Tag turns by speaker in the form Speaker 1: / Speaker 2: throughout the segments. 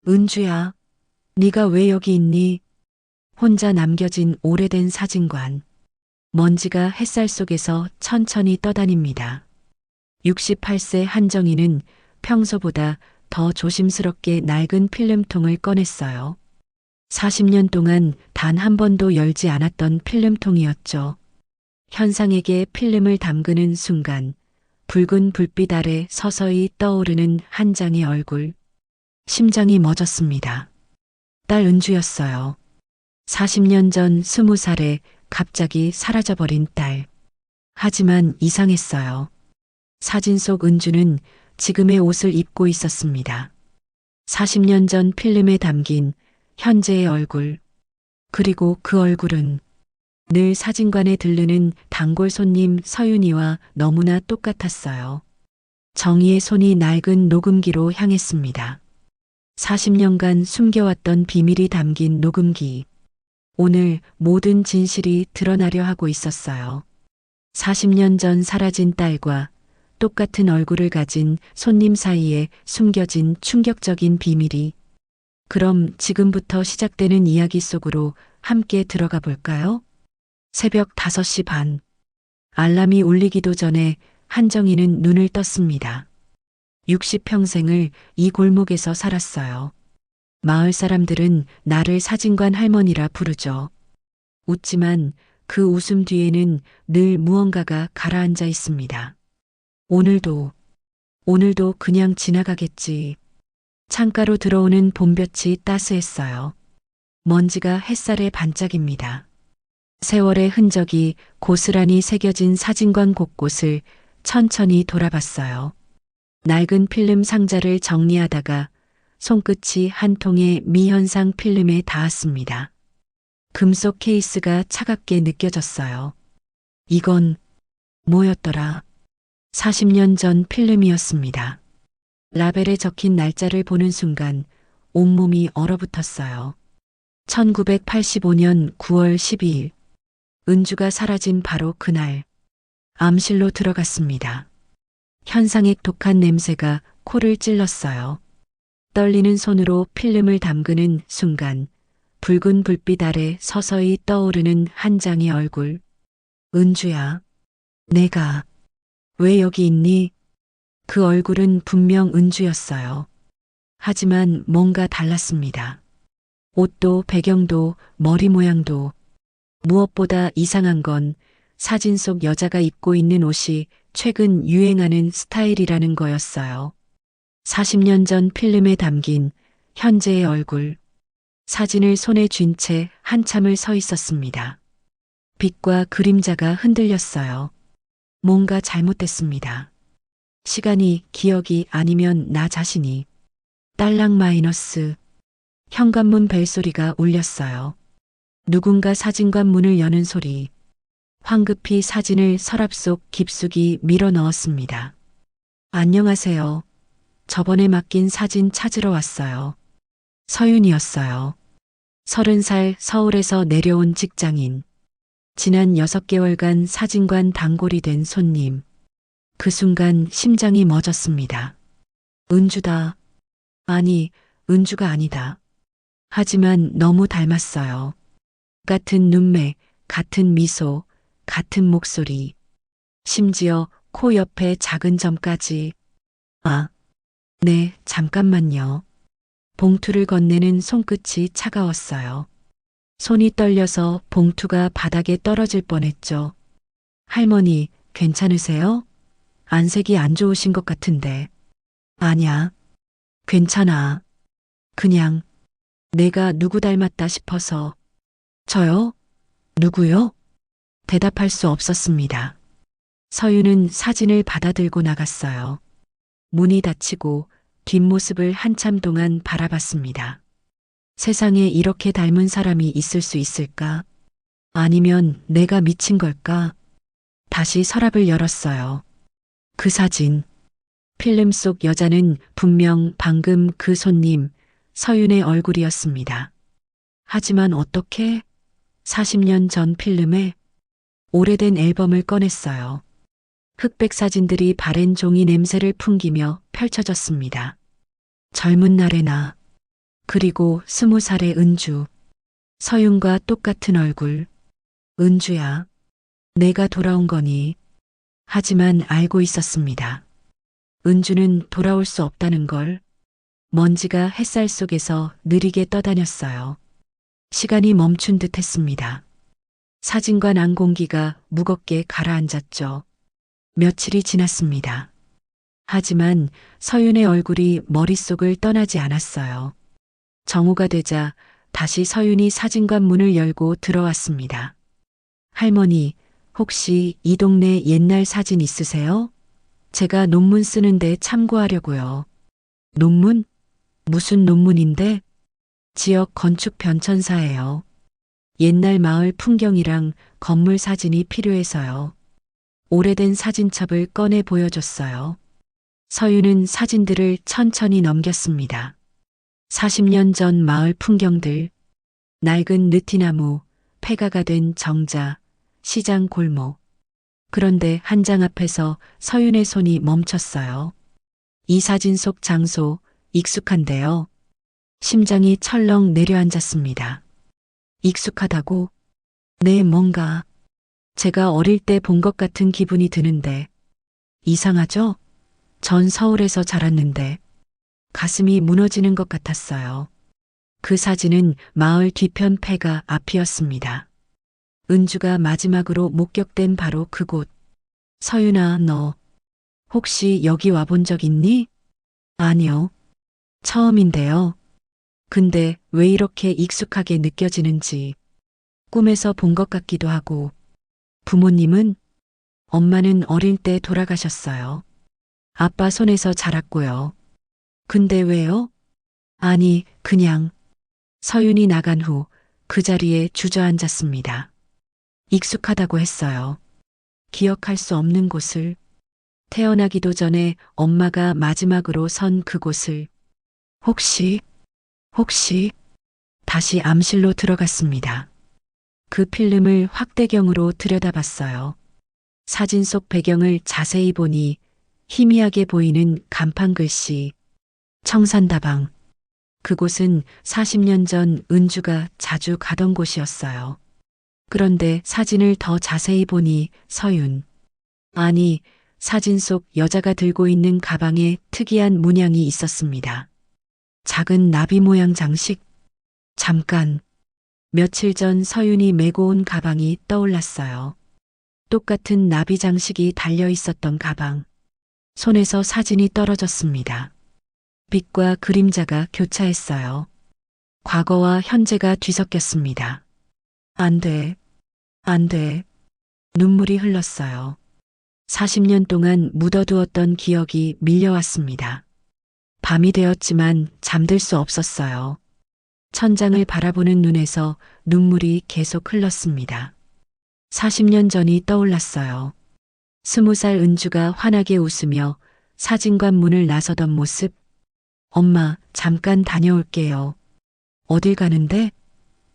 Speaker 1: 은주야, 네가 왜 여기 있니? 혼자 남겨진 오래된 사진관. 먼지가 햇살 속에서 천천히 떠다닙니다. 68세 한정희는 평소보다 더 조심스럽게 낡은 필름통을 꺼냈어요. 40년 동안 단 한 번도 열지 않았던 필름통이었죠. 현상에게 필름을 담그는 순간 붉은 불빛 아래 서서히 떠오르는 한 장의 얼굴. 심장이 멎었습니다. 딸 은주였어요. 40년 전 20살에 갑자기 사라져버린 딸. 하지만 이상했어요. 사진 속 은주는 지금의 옷을 입고 있었습니다. 40년 전 필름에 담긴 현재의 얼굴. 그리고 그 얼굴은 늘 사진관에 들르는 단골 손님 서윤이와 너무나 똑같았어요. 정희의 손이 낡은 녹음기로 향했습니다. 40년간 숨겨왔던 비밀이 담긴 녹음기. 오늘 모든 진실이 드러나려 하고 있었어요. 40년 전 사라진 딸과 똑같은 얼굴을 가진 손님 사이에 숨겨진 충격적인 비밀이. 그럼 지금부터 시작되는 이야기 속으로 함께 들어가 볼까요? 새벽 5시 반. 알람이 울리기도 전에 한정희는 눈을 떴습니다. 60평생을 이 골목에서 살았어요. 마을 사람들은 나를 사진관 할머니라 부르죠. 웃지만 그 웃음 뒤에는 늘 무언가가 가라앉아 있습니다. 오늘도 그냥 지나가겠지. 창가로 들어오는 봄볕이 따스했어요. 먼지가 햇살에 반짝입니다. 세월의 흔적이 고스란히 새겨진 사진관 곳곳을 천천히 돌아봤어요. 낡은 필름 상자를 정리하다가 손끝이 한 통의 미현상 필름에 닿았습니다. 금속 케이스가 차갑게 느껴졌어요. 이건 뭐였더라? 40년 전 필름이었습니다. 라벨에 적힌 날짜를 보는 순간 온몸이 얼어붙었어요. 1985년 9월 12일. 은주가 사라진 바로 그날. 암실로 들어갔습니다. 현상액 독한 냄새가 코를 찔렀어요. 떨리는 손으로 필름을 담그는 순간 붉은 불빛 아래 서서히 떠오르는 한 장의 얼굴. 은주야, 내가 왜 여기 있니? 그 얼굴은 분명 은주였어요. 하지만 뭔가 달랐습니다. 옷도 배경도 머리 모양도. 무엇보다 이상한 건 사진 속 여자가 입고 있는 옷이 최근 유행하는 스타일이라는 거였어요. 40년 전 필름에 담긴 현재의 얼굴. 사진을 손에 쥔 채 한참을 서 있었습니다. 빛과 그림자가 흔들렸어요. 뭔가 잘못됐습니다. 시간이, 기억이, 아니면 나 자신이. 딸랑 마이너스. 현관문 벨소리가 울렸어요. 누군가 사진관 문을 여는 소리. 황급히 사진을 서랍 속 깊숙이 밀어 넣었습니다. 안녕하세요. 저번에 맡긴 사진 찾으러 왔어요. 서윤이었어요. 30살 서울에서 내려온 직장인. 지난 6개월간 사진관 단골이 된 손님. 그 순간 심장이 멎었습니다. 은주다. 아니, 은주가 아니다. 하지만 너무 닮았어요. 같은 눈매, 같은 미소, 같은 목소리. 심지어 코 옆에 작은 점까지. 아, 네, 잠깐만요. 봉투를 건네는 손끝이 차가웠어요. 손이 떨려서 봉투가 바닥에 떨어질 뻔했죠. 할머니, 괜찮으세요? 안색이 안 좋으신 것 같은데. 아냐, 괜찮아. 그냥 내가 누구 닮았다 싶어서. 저요? 누구요? 대답할 수 없었습니다. 서윤은 사진을 받아들고 나갔어요. 문이 닫히고 뒷모습을 한참 동안 바라봤습니다. 세상에 이렇게 닮은 사람이 있을 수 있을까? 아니면 내가 미친 걸까? 다시 서랍을 열었어요. 그 사진. 필름 속 여자는 분명 방금 그 손님, 서윤의 얼굴이었습니다. 하지만 어떻게? 40년 전 필름에 오래된 앨범을 꺼냈어요. 흑백 사진들이 바랜 종이 냄새를 풍기며 펼쳐졌습니다. 젊은 날의 나. 그리고 20살의 은주. 서윤과 똑같은 얼굴. 은주야, 내가 돌아온 거니? 하지만 알고 있었습니다. 은주는 돌아올 수 없다는 걸. 먼지가 햇살 속에서 느리게 떠다녔어요. 시간이 멈춘 듯 했습니다. 사진관 안 공기가 무겁게 가라앉았죠. 며칠이 지났습니다. 하지만 서윤의 얼굴이 머릿속을 떠나지 않았어요. 정오가 되자 다시 서윤이 사진관 문을 열고 들어왔습니다. 할머니, 혹시 이 동네 옛날 사진 있으세요? 제가 논문 쓰는데 참고하려고요. 논문? 무슨 논문인데? 지역 건축 변천사예요. 옛날 마을 풍경이랑 건물 사진이 필요해서요. 오래된 사진첩을 꺼내 보여줬어요. 서윤은 사진들을 천천히 넘겼습니다. 40년 전 마을 풍경들, 낡은 느티나무, 폐가가 된 정자, 시장 골목. 그런데 한 장 앞에서 서윤의 손이 멈췄어요. 이 사진 속 장소, 익숙한데요. 심장이 철렁 내려앉았습니다. 익숙하다고? 네, 뭔가 제가 어릴 때 본 것 같은 기분이 드는데. 이상하죠? 전 서울에서 자랐는데 가슴이 무너지는 것 같았어요. 그 사진은 마을 뒤편 폐가 앞이었습니다. 은주가 마지막으로 목격된 바로 그곳. 서윤아, 너 혹시 여기 와본 적 있니? 아니요. 처음인데요. 근데 왜 이렇게 익숙하게 느껴지는지. 꿈에서 본 것 같기도 하고. 부모님은? 엄마는 어릴 때 돌아가셨어요. 아빠 손에서 자랐고요. 근데 왜요? 아니, 그냥. 서윤이 나간 후 그 자리에 주저앉았습니다. 익숙하다고 했어요. 기억할 수 없는 곳을. 태어나기도 전에 엄마가 마지막으로 선 그곳을. 혹시 다시 암실로 들어갔습니다. 그 필름을 확대경으로 들여다봤어요. 사진 속 배경을 자세히 보니 희미하게 보이는 간판 글씨. 청산다방. 그곳은 40년 전 은주가 자주 가던 곳이었어요. 그런데 사진을 더 자세히 보니 서윤. 아니, 사진 속 여자가 들고 있는 가방에 특이한 문양이 있었습니다. 작은 나비 모양 장식. 잠깐. 며칠 전 서윤이 메고 온 가방이 떠올랐어요. 똑같은 나비 장식이 달려 있었던 가방. 손에서 사진이 떨어졌습니다. 빛과 그림자가 교차했어요. 과거와 현재가 뒤섞였습니다. 안 돼. 안 돼. 눈물이 흘렀어요. 40년 동안 묻어두었던 기억이 밀려왔습니다. 밤이 되었지만 잠들 수 없었어요. 천장을 바라보는 눈에서 눈물이 계속 흘렀습니다. 40년 전이 떠올랐어요. 20살 은주가 환하게 웃으며 사진관 문을 나서던 모습. 엄마, 잠깐 다녀올게요. 어딜 가는데?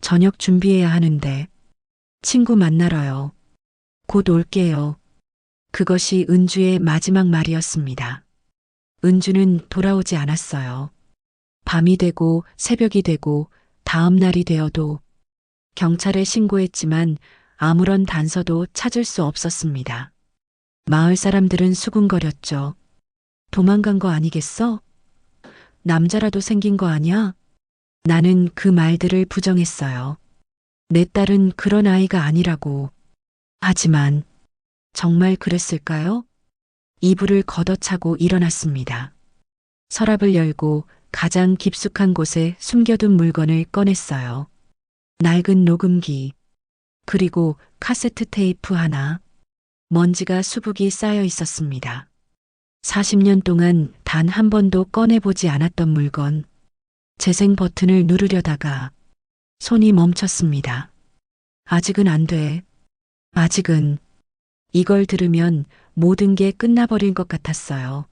Speaker 1: 저녁 준비해야 하는데. 친구 만나러요. 곧 올게요. 그것이 은주의 마지막 말이었습니다. 은주는 돌아오지 않았어요. 밤이 되고 새벽이 되고 다음 날이 되어도 경찰에 신고했지만 아무런 단서도 찾을 수 없었습니다. 마을 사람들은 수군거렸죠. 도망간 거 아니겠어? 남자라도 생긴 거 아니야? 나는 그 말들을 부정했어요. 내 딸은 그런 아이가 아니라고. 하지만 정말 그랬을까요? 이불을 걷어차고 일어났습니다. 서랍을 열고 가장 깊숙한 곳에 숨겨둔 물건을 꺼냈어요. 낡은 녹음기, 그리고 카세트 테이프 하나. 먼지가 수북이 쌓여 있었습니다. 40년 동안 단 한 번도 꺼내보지 않았던 물건. 재생 버튼을 누르려다가 손이 멈췄습니다. 아직은 안 돼. 아직은. 이걸 들으면 모든 게 끝나버릴 것 같았어요.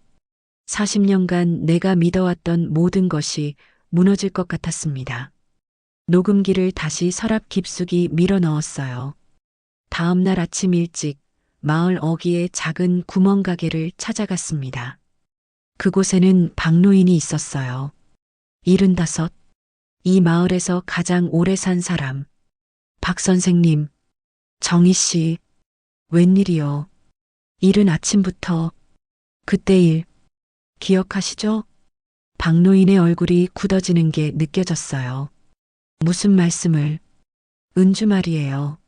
Speaker 1: 40년간 내가 믿어왔던 모든 것이 무너질 것 같았습니다. 녹음기를 다시 서랍 깊숙이 밀어 넣었어요. 다음 날 아침 일찍 마을 어귀의 작은 구멍가게를 찾아갔습니다. 그곳에는 박노인이 있었어요. 75. 이 마을에서 가장 오래 산 사람. 박 선생님, 정희 씨, 웬일이요? 이른 아침부터 그때 일 기억하시죠? 박노인의 얼굴이 굳어지는 게 느껴졌어요. 무슨 말씀을? 은주 말이에요.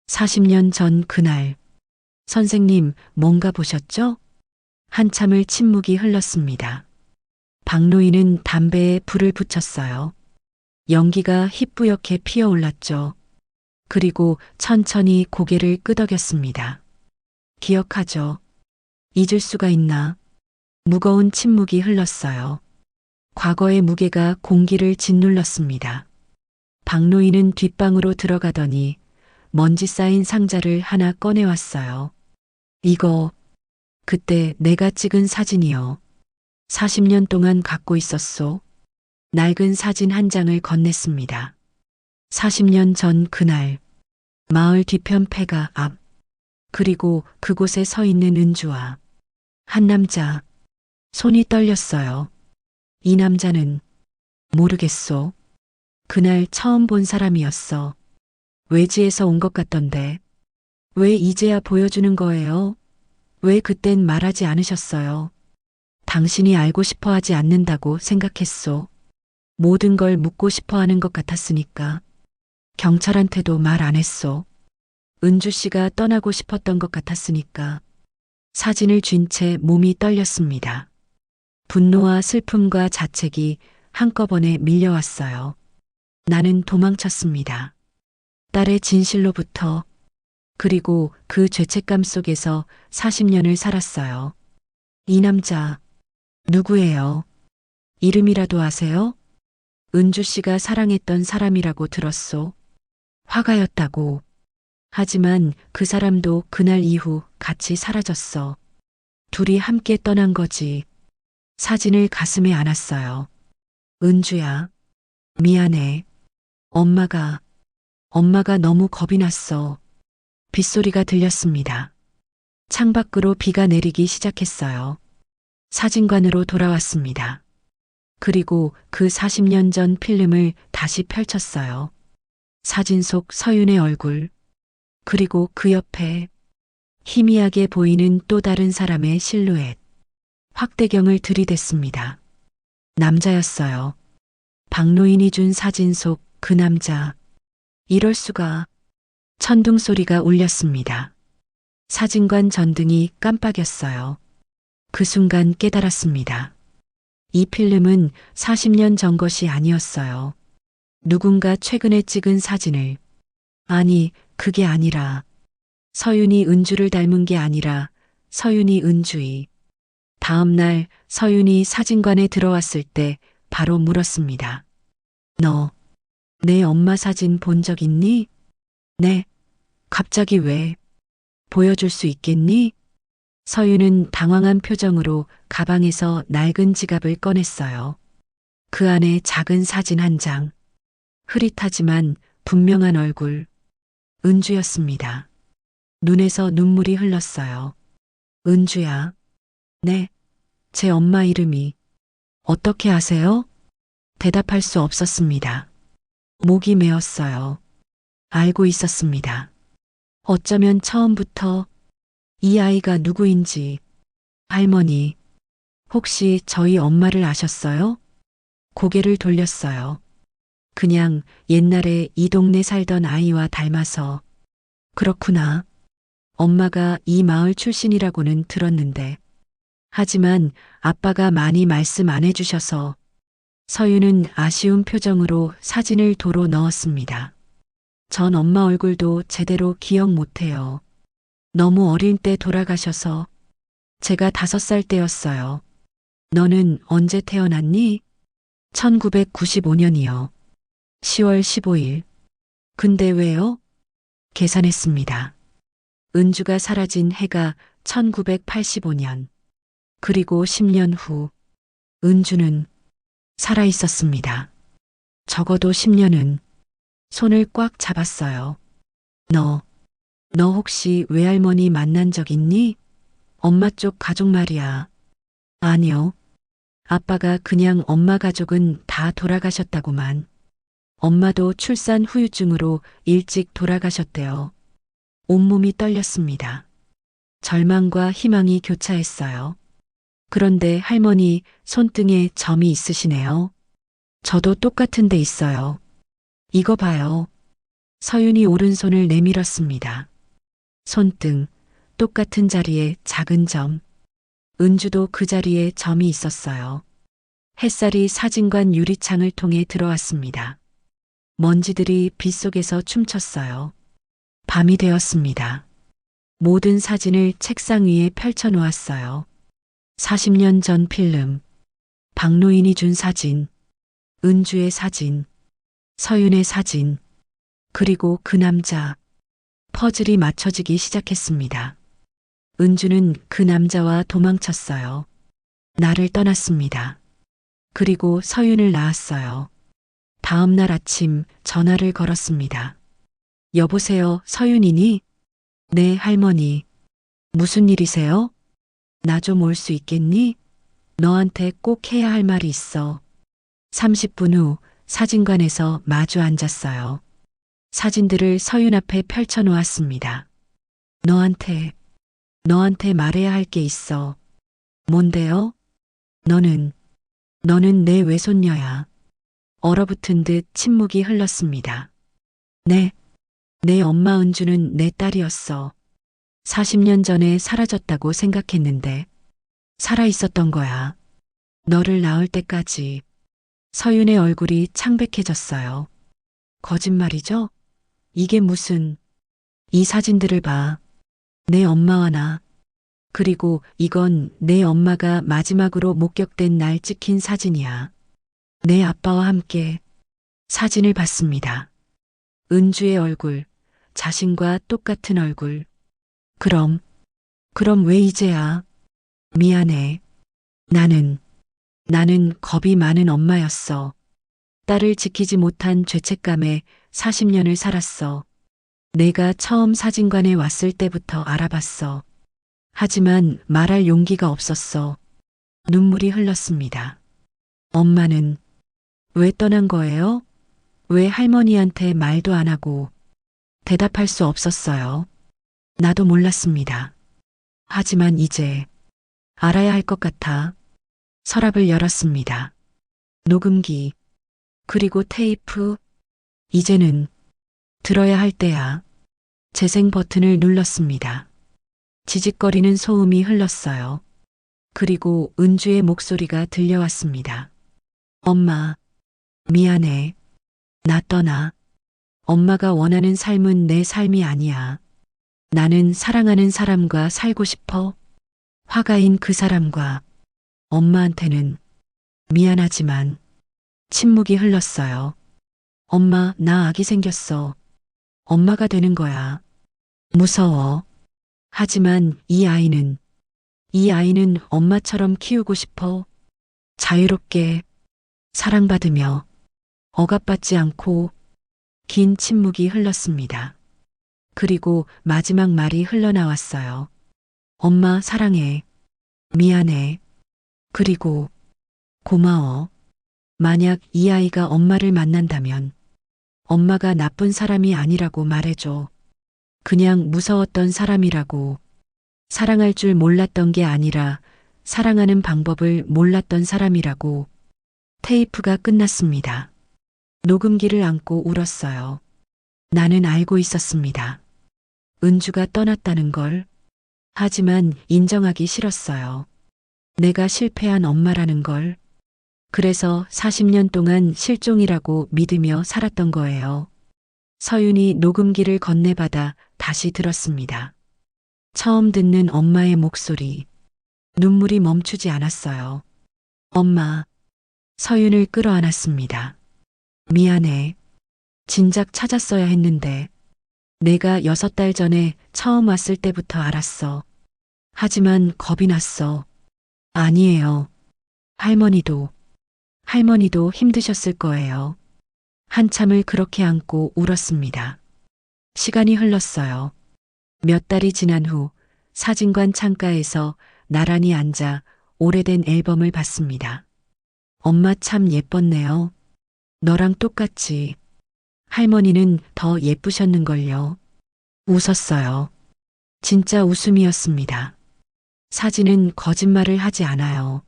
Speaker 1: 40년 전 그날. 선생님, 뭔가 보셨죠? 한참을 침묵이 흘렀습니다. 박노인은 담배에 불을 붙였어요. 연기가 희뿌옇게 피어올랐죠. 그리고 천천히 고개를 끄덕였습니다. 기억하죠? 잊을 수가 있나? 무거운 침묵이 흘렀어요. 과거의 무게가 공기를 짓눌렀습니다. 박노인은 뒷방으로 들어가더니 먼지 쌓인 상자를 하나 꺼내왔어요. 이거, 그때 내가 찍은 사진이요. 40년 동안 갖고 있었소. 낡은 사진 한 장을 건넸습니다. 40년 전 그날, 마을 뒤편 폐가 앞, 그리고 그곳에 서 있는 은주와 한 남자, 손이 떨렸어요. 이 남자는 모르겠소. 그날 처음 본 사람이었어. 외지에서 온 것 같던데. 왜 이제야 보여주는 거예요? 왜 그땐 말하지 않으셨어요? 당신이 알고 싶어 하지 않는다고 생각했소. 모든 걸 묻고 싶어 하는 것 같았으니까. 경찰한테도 말 안 했소. 은주 씨가 떠나고 싶었던 것 같았으니까. 사진을 쥔 채 몸이 떨렸습니다. 분노와 슬픔과 자책이 한꺼번에 밀려왔어요. 나는 도망쳤습니다. 딸의 진실로부터. 그리고 그 죄책감 속에서 40년을 살았어요. 이 남자, 누구예요? 이름이라도 아세요? 은주 씨가 사랑했던 사람이라고 들었소. 화가였다고. 하지만 그 사람도 그날 이후 같이 사라졌어. 둘이 함께 떠난 거지. 사진을 가슴에 안았어요. 은주야, 미안해. 엄마가 너무 겁이 났어. 빗소리가 들렸습니다. 창밖으로 비가 내리기 시작했어요. 사진관으로 돌아왔습니다. 그리고 그 40년 전 필름을 다시 펼쳤어요. 사진 속 서윤의 얼굴, 그리고 그 옆에 희미하게 보이는 또 다른 사람의 실루엣. 확대경을 들이댔습니다. 남자였어요. 박노인이 준 사진 속 그 남자. 이럴 수가. 천둥 소리가 울렸습니다. 사진관 전등이 깜빡였어요. 그 순간 깨달았습니다. 이 필름은 40년 전 것이 아니었어요. 누군가 최근에 찍은 사진을. 아니, 그게 아니라 서윤이 은주를 닮은 게 아니라 서윤이 은주이. 다음 날 서윤이 사진관에 들어왔을 때 바로 물었습니다. 너, 내 엄마 사진 본 적 있니? 네. 갑자기 왜? 보여줄 수 있겠니? 서윤은 당황한 표정으로 가방에서 낡은 지갑을 꺼냈어요. 그 안에 작은 사진 한 장. 흐릿하지만 분명한 얼굴. 은주였습니다. 눈에서 눈물이 흘렀어요. 은주야. 네. 제 엄마 이름이. 어떻게 아세요? 대답할 수 없었습니다. 목이 메었어요. 알고 있었습니다. 어쩌면 처음부터 이 아이가 누구인지. 할머니, 혹시 저희 엄마를 아셨어요? 고개를 돌렸어요. 그냥 옛날에 이 동네 살던 아이와 닮아서. 그렇구나. 엄마가 이 마을 출신이라고는 들었는데. 하지만 아빠가 많이 말씀 안 해주셔서. 서윤은 아쉬운 표정으로 사진을 도로 넣었습니다. 전 엄마 얼굴도 제대로 기억 못해요. 너무 어린 때 돌아가셔서. 제가 5살 때였어요. 너는 언제 태어났니? 1995년이요. 10월 15일. 근데 왜요? 계산했습니다. 은주가 사라진 해가 1985년. 그리고 10년 후. 은주는 살아 있었습니다. 적어도 10년은. 손을 꽉 잡았어요. 너 혹시 외할머니 만난 적 있니? 엄마 쪽 가족 말이야. 아니요. 아빠가 그냥 엄마 가족은 다 돌아가셨다고만. 엄마도 출산 후유증으로 일찍 돌아가셨대요. 온몸이 떨렸습니다. 절망과 희망이 교차했어요. 그런데 할머니 손등에 점이 있으시네요. 저도 똑같은 데 있어요. 이거 봐요. 서윤이 오른손을 내밀었습니다. 손등, 똑같은 자리에 작은 점. 은주도 그 자리에 점이 있었어요. 햇살이 사진관 유리창을 통해 들어왔습니다. 먼지들이 빗속에서 춤췄어요. 밤이 되었습니다. 모든 사진을 책상 위에 펼쳐 놓았어요. 40년 전 필름, 박노인이 준 사진, 은주의 사진, 서윤의 사진, 그리고 그 남자. 퍼즐이 맞춰지기 시작했습니다. 은주는 그 남자와 도망쳤어요. 나를 떠났습니다. 그리고 서윤을 낳았어요. 다음 날 아침 전화를 걸었습니다. 여보세요, 서윤이니? 네, 할머니. 무슨 일이세요? 나 좀 올 수 있겠니? 너한테 꼭 해야 할 말이 있어. 30분 후 사진관에서 마주 앉았어요. 사진들을 서윤 앞에 펼쳐 놓았습니다. 너한테 말해야 할 게 있어. 뭔데요? 너는 내 외손녀야. 얼어붙은 듯 침묵이 흘렀습니다. 네, 내 엄마 은주는 내 딸이었어. 40년 전에 사라졌다고 생각했는데 살아 있었던 거야. 너를 낳을 때까지. 서윤의 얼굴이 창백해졌어요. 거짓말이죠? 이게 무슨... 이 사진들을 봐. 내 엄마와 나. 그리고 이건 내 엄마가 마지막으로 목격된 날 찍힌 사진이야. 내 아빠와 함께. 사진을 봤습니다. 은주의 얼굴, 자신과 똑같은 얼굴. 그럼 왜 이제야? 미안해. 나는 겁이 많은 엄마였어. 딸을 지키지 못한 죄책감에 40년을 살았어. 내가 처음 사진관에 왔을 때부터 알아봤어. 하지만 말할 용기가 없었어. 눈물이 흘렀습니다. 엄마는 왜 떠난 거예요? 왜 할머니한테 말도 안 하고. 대답할 수 없었어요. 나도 몰랐습니다. 하지만 이제 알아야 할 것 같아. 서랍을 열었습니다. 녹음기, 그리고 테이프. 이제는 들어야 할 때야. 재생 버튼을 눌렀습니다. 지직거리는 소음이 흘렀어요. 그리고 은주의 목소리가 들려왔습니다. 엄마, 미안해. 나 떠나. 엄마가 원하는 삶은 내 삶이 아니야. 나는 사랑하는 사람과 살고 싶어. 화가인 그 사람과. 엄마한테는 미안하지만. 침묵이 흘렀어요. 엄마, 나 아기 생겼어. 엄마가 되는 거야. 무서워. 하지만 이 아이는 엄마처럼 키우고 싶어. 자유롭게, 사랑받으며, 억압받지 않고. 긴 침묵이 흘렀습니다. 그리고 마지막 말이 흘러나왔어요. 엄마 사랑해. 미안해. 그리고 고마워. 만약 이 아이가 엄마를 만난다면 엄마가 나쁜 사람이 아니라고 말해줘. 그냥 무서웠던 사람이라고. 사랑할 줄 몰랐던 게 아니라 사랑하는 방법을 몰랐던 사람이라고. 테이프가 끝났습니다. 녹음기를 안고 울었어요. 나는 알고 있었습니다. 은주가 떠났다는 걸. 하지만 인정하기 싫었어요. 내가 실패한 엄마라는 걸. 그래서 40년 동안 실종이라고 믿으며 살았던 거예요. 서윤이 녹음기를 건네받아 다시 들었습니다. 처음 듣는 엄마의 목소리. 눈물이 멈추지 않았어요. 엄마. 서윤을 끌어안았습니다. 미안해. 진작 찾았어야 했는데. 내가 6달 전에 처음 왔을 때부터 알았어. 하지만 겁이 났어. 아니에요. 할머니도 힘드셨을 거예요. 한참을 그렇게 안고 울었습니다. 시간이 흘렀어요. 몇 달이 지난 후 사진관 창가에서 나란히 앉아 오래된 앨범을 봤습니다. 엄마 참 예뻤네요. 너랑 똑같이. 할머니는 더 예쁘셨는걸요. 웃었어요. 진짜 웃음이었습니다. 사진은 거짓말을 하지 않아요.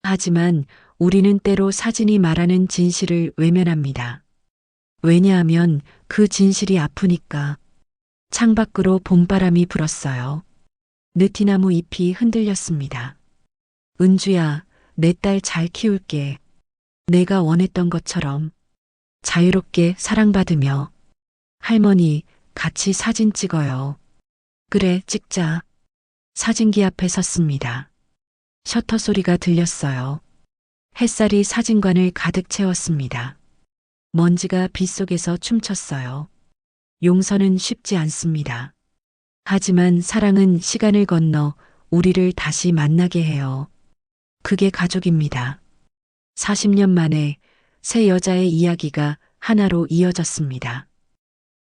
Speaker 1: 하지만 우리는 때로 사진이 말하는 진실을 외면합니다. 왜냐하면 그 진실이 아프니까. 창밖으로 봄바람이 불었어요. 느티나무 잎이 흔들렸습니다. 은주야, 내 딸 잘 키울게. 내가 원했던 것처럼 자유롭게 사랑받으며. 할머니, 같이 사진 찍어요. 그래, 찍자. 사진기 앞에 섰습니다. 셔터 소리가 들렸어요. 햇살이 사진관을 가득 채웠습니다. 먼지가 빗속에서 춤췄어요. 용서는 쉽지 않습니다. 하지만 사랑은 시간을 건너 우리를 다시 만나게 해요. 그게 가족입니다. 40년 만에 새 여자의 이야기가 하나로 이어졌습니다.